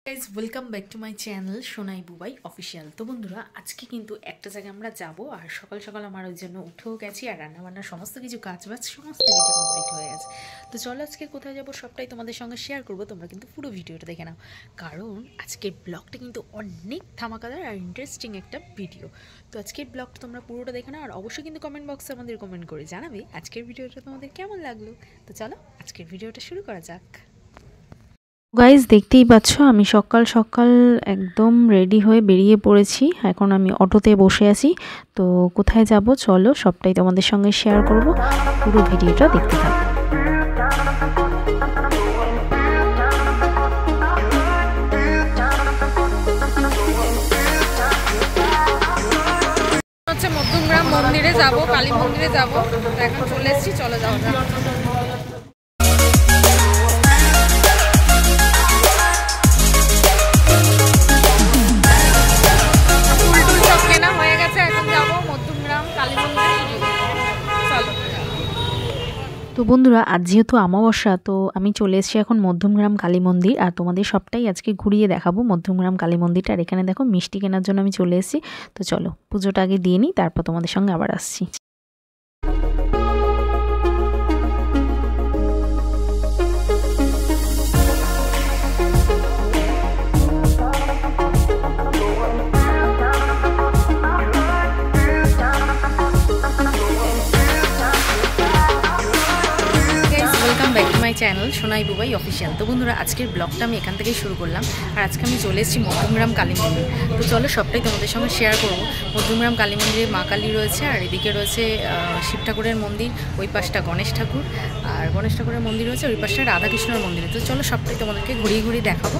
Guys welcome back to my channel Sonai Bubai official. তো বন্ধুরা আজকে কিন্তু একটা জায়গায় আমরা যাব, আর সকাল সকাল আমার ওই জন্য উঠেও গেছি, আর রান্নাবান্নার সমস্ত কিছু কাজবাজ সমস্ত কিছু কমপ্লিট হয়ে গেছে। তো চলো আজকে কোথায় যাব সবটাই তোমাদের সঙ্গে শেয়ার করবো, তোমরা কিন্তু পুরো ভিডিওটা দেখে নাও, কারণ আজকের ব্লগটা কিন্তু অনেক ধামাকাদার আর ইন্টারেস্টিং একটা ভিডিও। তো আজকের ব্লগটা তোমরা পুরোটা দেখে নাও, আর অবশ্যই কিন্তু কমেন্ট বক্সে আমাদের কমেন্ট করে জানাবে আজকের ভিডিওটা তোমাদের কেমন লাগলো। তো চলো আজকের ভিডিওটা শুরু করা যাক। গাইজ দেখতেই পাচ্ছ আমি সকাল সকাল একদম রেডি হয়ে বেরিয়ে পড়েছি। এখন আমি অটোতে বসে আছি। তো কোথায় যাব চলো সবটাই তোমাদের সঙ্গে শেয়ার করব, পুরো ভিডিওটা দেখতে থাকো। হচ্ছে মধ্যমগ্রাম মন্দিরে যাব, কালী মন্দিরে যাব। এখন চলে এসেছি, চলে যাওয়া যাক। তো বন্ধুরা আজ যেহেতু অমাবস্যা, তো আমি চলে এসেছি এখন মধ্যমগ্রাম কালী মন্দির, আর তোমাদের সবটাই আজকে ঘুরিয়ে দেখাবো মধ্যমগ্রাম কালী মন্দিরটা। আর এখানে দেখো মিষ্টি কেনার জন্য আমি চলে এসেছি। তো চলো পুজোটা আগে দিয়ে নিই, তারপর তোমাদের সঙ্গে আবার আসছি। My channel Sonai Bubai official. তো বন্ধুরা আজকের ব্লগটা আমি এখান থেকেই শুরু করলাম, আর আজকে আমি চলে এসেছি মধ্যমগ্রাম কালী মন্দির। তো চলো সবটাই তোমাদের সঙ্গে শেয়ার করবো। মধ্যমগ্রাম কালী মন্দিরে মা কালী রয়েছে, আর এদিকে রয়েছে শিব ঠাকুরের মন্দির, ওই পাশটা গণেশ ঠাকুর, আর গণেশ ঠাকুরের মন্দির রয়েছে ওই পাশটা রাধাকৃষ্ণের মন্দির। তো চলো সবটাই তোমাদেরকে ঘুরিয়ে ঘুরিয়ে দেখাবো,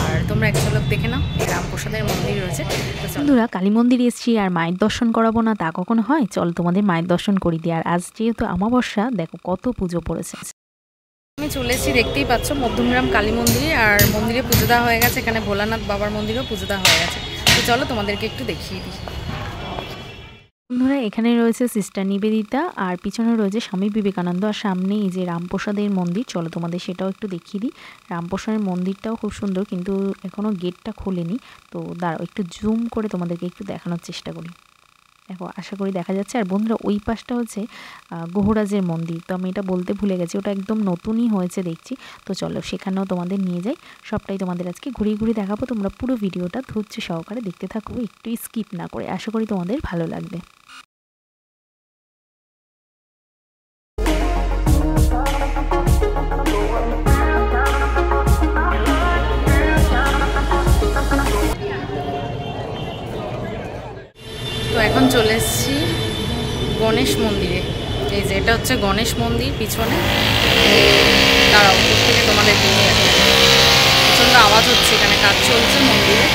আর তোমরা এক ঝলক দেখে নাও। এই রামপ্রসাদের মন্দির রয়েছে। তো বন্ধুরা কালী মন্দিরে এসেছি, আর মায়ের দর্শন করাবো না তা কখনো হয়? চলো তোমাদের মায়ের দর্শন করি দিই। আর আজ যেহেতু অমাবস্যা, দেখো কত পুজো পড়েছে। আমি চলে এসেছি, দেখতেই পাচ্ছ মধ্যমগ্রাম কালী মন্দিরে, আর মন্দিরে পুজো দেওয়া হয়ে গেছে। এখানে ভোলানাথ বাবার মন্দিরেও পুজো দেওয়া হয়ে গেছে। তো চলো তোমাদেরকে একটু দেখিয়ে দিই। বন্ধুরা এখানে রয়েছে সিস্টার নিবেদিতা, আর পিছনে রয়েছে স্বামী বিবেকানন্দ, আর সামনে এই যে রামপ্রসাদের মন্দির। চলো তোমাদের সেটাও একটু দেখিয়ে দিই। রামপ্রসাদের মন্দিরটাও খুব সুন্দর, কিন্তু এখনও গেটটা খোলেনি। তো দাঁড়াও একটু জুম করে তোমাদেরকে একটু দেখানোর চেষ্টা করি। দেখো আশা করি দেখা যাচ্ছে। আর বন্ধুরা ওই পাশটা হচ্ছে গহরাজের মন্দির। তো আমি এটা বলতে ভুলে গেছি, ওটা একদম নতুনই হয়েছে দেখছি। তো চলো সেখানেও তোমাদের নিয়ে যাই, সবটাই তোমাদের আজকে ঘুরিয়ে ঘুরিয়ে দেখাবো। তোমরা পুরো ভিডিওটা ধৈর্য সহকারে দেখতে থাকো, একটু স্কিপ না করে। আশা করি তোমাদের ভালো লাগবে। তো এখন চলে এসেছি গণেশ মন্দিরে। এই যে এটা হচ্ছে গণেশ মন্দির পিছনে। দাঁড়াও থেকে তোমাদের প্রচণ্ড আওয়াজ হচ্ছে, এখানে কাজ চলছে মন্দিরে।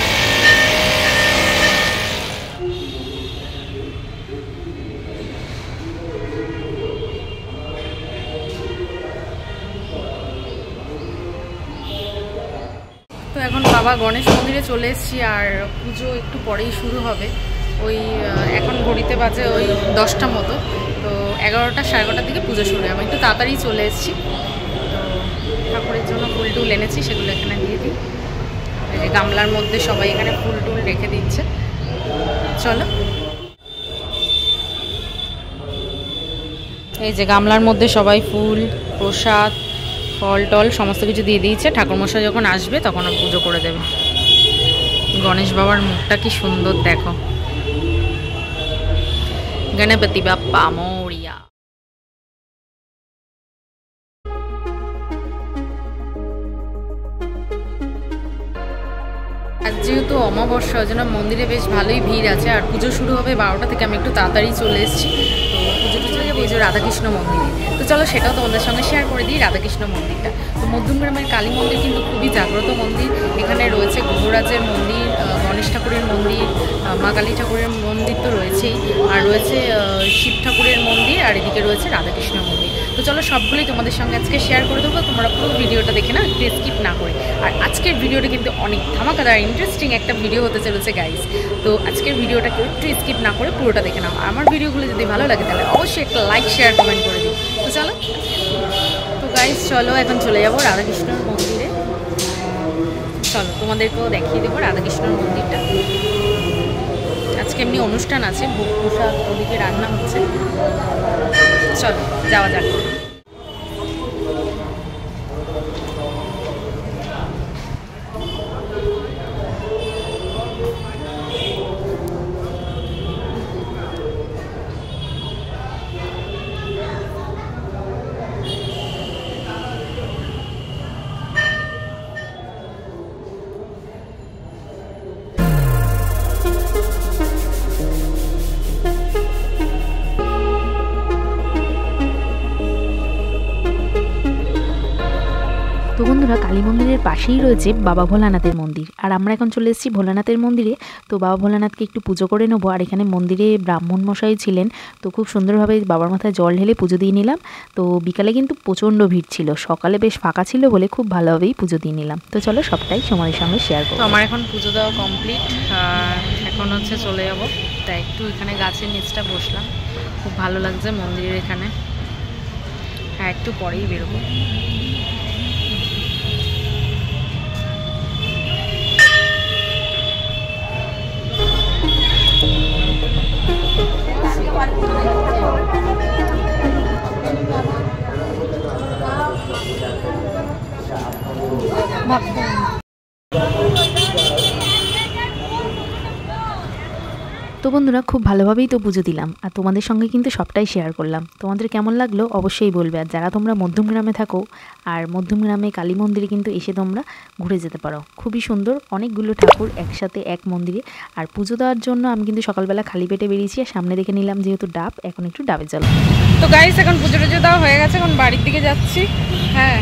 তো এখন বাবা গণেশ মন্দিরে চলে এসেছি, আর পুজো একটু পরেই শুরু হবে। ওই এখন ঘড়িতে বাজে ওই 10টা মতো। তো 11টা 11:30 দিকে পুজো শুরু হয়। আমি একটু তাড়াতাড়ি চলে এসেছি। তো ঠাকুরের জন্য ফুল টুল এনেছি, সেগুলো এখানে দিয়ে দিই। এই গামলার মধ্যে সবাই এখানে ফুল টুল রেখে দিচ্ছে। চলো এই যে গামলার মধ্যে সবাই ফুল, প্রসাদ, ফল টল সমস্ত কিছু দিয়ে দিয়েছে। ঠাকুরমশাই যখন আসবে তখন পুজো করে দেবে। গণেশ বাবার মুখটা কি সুন্দর দেখো। গণপতি বাপ্পা মোরিয়া। আজ যেহেতু অমাবস্যা, ওই জন্য মন্দিরে বেশ ভালোই ভিড় আছে, আর পুজো শুরু হবে 12টা থেকে। আমি একটু তাড়াতাড়ি চলে এসেছি। তো পুজো টুজো যাবো এই যে রাধাকৃষ্ণ মন্দিরে। তো চলো সেটাও তোমাদের সঙ্গে শেয়ার করে দিই, রাধাকৃষ্ণ মন্দিরটা। তো মধ্যমগ্রামের কালী মন্দির কিন্তু খুবই জাগ্রত মন্দির। এখানে রয়েছে গহরাজের মন্দির, গণেশ ঠাকুরের মন্দির, মা কালী ঠাকুরের মন্দির তো রয়েছেই, আর রয়েছে শিব ঠাকুরের মন্দির, আর এদিকে রয়েছে রাধাকৃষ্ণ মন্দির। তো চলো সবগুলোই তোমাদের সঙ্গে আজকে শেয়ার করে দেবো, তোমরা পুরো ভিডিওটা দেখে না, একটু স্কিপ না করে। আর আজকের ভিডিওটা কিন্তু অনেক ধামাকাদার ইন্টারেস্টিং একটা ভিডিও হতে চলেছে গাইস। তো আজকের ভিডিওটাকে একটু স্কিপ না করে পুরোটা দেখে নাও। আমার ভিডিওগুলো যদি ভালো লাগে তাহলে অবশ্যই একটা লাইক শেয়ার কমেন্ট করে দিই। তো চলো, তো গাইস চলো এখন চলে যাবো রাধাকৃষ্ণের মন্দিরে। চলো তোমাদেরকেও দেখিয়ে দেবো রাধাকৃষ্ণের মন্দিরটা। আজকে এমনি অনুষ্ঠান আছে, ভোগ প্রসাদ ওদিকে রান্না হচ্ছে। চলো যাওয়া যাক। তো বন্ধুরা, কালী মন্দিরের পাশেই রয়েছে বাবা ভোলানাথের মন্দির, আর আমরা এখন চলে এসেছি ভোলানাথের মন্দিরে। তো বাবা ভোলানাথকে একটু পুজো করে নেবো। আর এখানে মন্দিরে ব্রাহ্মণ মশাই ছিলেন, তো খুব সুন্দরভাবে বাবার মাথায় জল ঢেলে পুজো দিয়ে নিলাম। তো বিকালে কিন্তু প্রচণ্ড ভিড় ছিল, সকালে বেশ ফাঁকা ছিল বলে খুব ভালোভাবেই পুজো দিয়ে নিলাম। তো চলো সবটাই সময়ের সঙ্গে শেয়ার করবো। তো আমার এখন পুজো দেওয়া কমপ্লিট, এখন হচ্ছে চলে যাবো। তাই একটু এখানে গাছের নিচটা বসলাম, খুব ভালো লাগছে মন্দিরের এখানে। হ্যাঁ, একটু পরেই বেরোবো। তো বন্ধুরা, খুব ভালোভাবেই তো পুজো দিলাম, আর তোমাদের সঙ্গে কিন্তু সবটাই শেয়ার করলাম। তোমাদের কেমন লাগলো অবশ্যই বলবে। আর যারা তোমরা মধ্যমগ্রামে থাকো, আর মধ্যমগ্রামে কালী মন্দিরে কিন্তু এসে তোমরা ঘুরে যেতে পারো। খুবই সুন্দর, অনেকগুলো ঠাকুর একসাথে এক মন্দিরে। আর পুজো দেওয়ার জন্য আমি কিন্তু সকালবেলা খালি পেটে বেরিয়েছি, আর সামনে দেখে নিলাম যেহেতু ডাব, এখন একটু ডাবের জল। তো গাইস, এখন পুজো টুজো দেওয়া হয়ে গেছে, এখন বাড়ির দিকে যাচ্ছি। হ্যাঁ,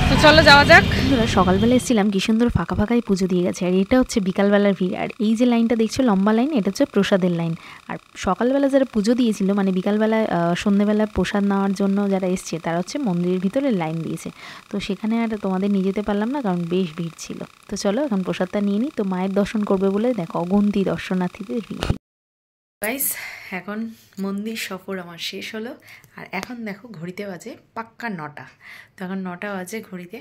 তো চলো যাওয়া যাক। বন্ধুরা, সকালবেলা এসেছিলাম, কি সুন্দর ফাঁকা ফাঁকাই পুজো দিয়ে গেছে। আর এটা হচ্ছে বিকালবেলার ভিড়। আর এই যে লাইনটা দেখছো লম্বা লাইন, এটা হচ্ছে প্রসাদের লাইন। আর সকালবেলা যারা পুজো দিয়েছিল, মানে বিকালবেলা সন্ধ্যেবেলা প্রসাদ নেওয়ার জন্য যারা এসছে, তারা হচ্ছে মন্দিরের ভিতরে লাইন দিয়েছে। তো সেখানে আর তোমাদের নিয়ে যেতে পারলাম না, কারণ বেশ ভিড় ছিল। তো চলো এখন প্রসাদটা নিয়ে নিই। তো মায়ের দর্শন করবে বলে দেখো অগুন্তি দর্শনার্থীদের ভিড়। গাইস, এখন মন্দির সফর আমার শেষ হলো, আর এখন দেখো ঘড়িতে বাজে পাক্কা 9টা। তো এখন 9টা বাজে ঘড়িতে।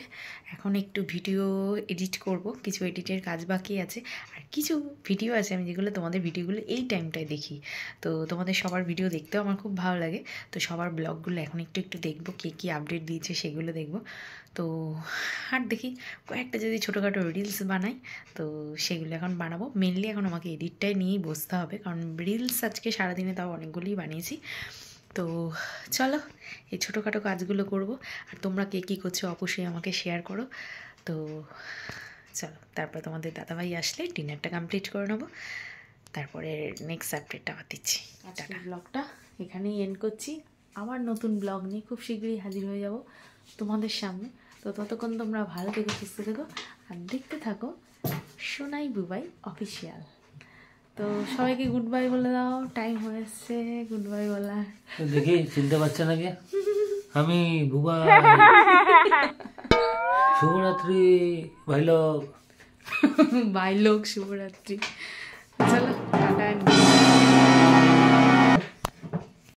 এখন একটু ভিডিও এডিট করব, কিছু এডিটের কাজ বাকি আছে। আর কিছু ভিডিও আছে আমি যেগুলো তোমাদের ভিডিওগুলো এই টাইমটায় দেখি। তো তোমাদের সবার ভিডিও দেখতেও আমার খুব ভালো লাগে। তো সবার ব্লগগুলো এখন একটু একটু দেখবো, কে কী আপডেট দিয়েছে সেগুলো দেখবো। তো আর দেখি কয়েকটা যদি ছোটোখাটো রিলস বানাই, তো সেগুলো এখন বানাবো। মেনলি এখন আমাকে এডিটটাই নিয়েই বসতে হবে, কারণ রিলস আজকে সারাদিনে তাও অনেকগুলোই বানিয়েছি। তো চলো এই ছোটোখাটো কাজগুলো করব। আর তোমরা কে কী করছো অবশ্যই আমাকে শেয়ার করো। তো চলো, তারপর তোমাদের দাদাভাই আসলে ডিনারটা কমপ্লিট করে নেবো, তারপরে নেক্সট আপডেটটা আবার দিচ্ছি। ব্লগটা এখানেই এন্ড করছি। আবার নতুন ব্লগ নিয়ে খুব শীঘ্রই হাজির হয়ে যাব তোমাদের সামনে। তো ততক্ষণ তোমরা ভালো থেকো, সুস্থ থেকো, আর দেখতে থাকো সোনাই বুবাই অফিসিয়াল। তো সবাইকে গুড বাই বলে দাও, টাইম হয়ে এসছে গুড বাই বলার। দেখি চিনতে পারছে নাকি? আমি বুবাই। শুভরাত্রি ভাই লোক। বাই লোক, শুভরাত্রি। চলো।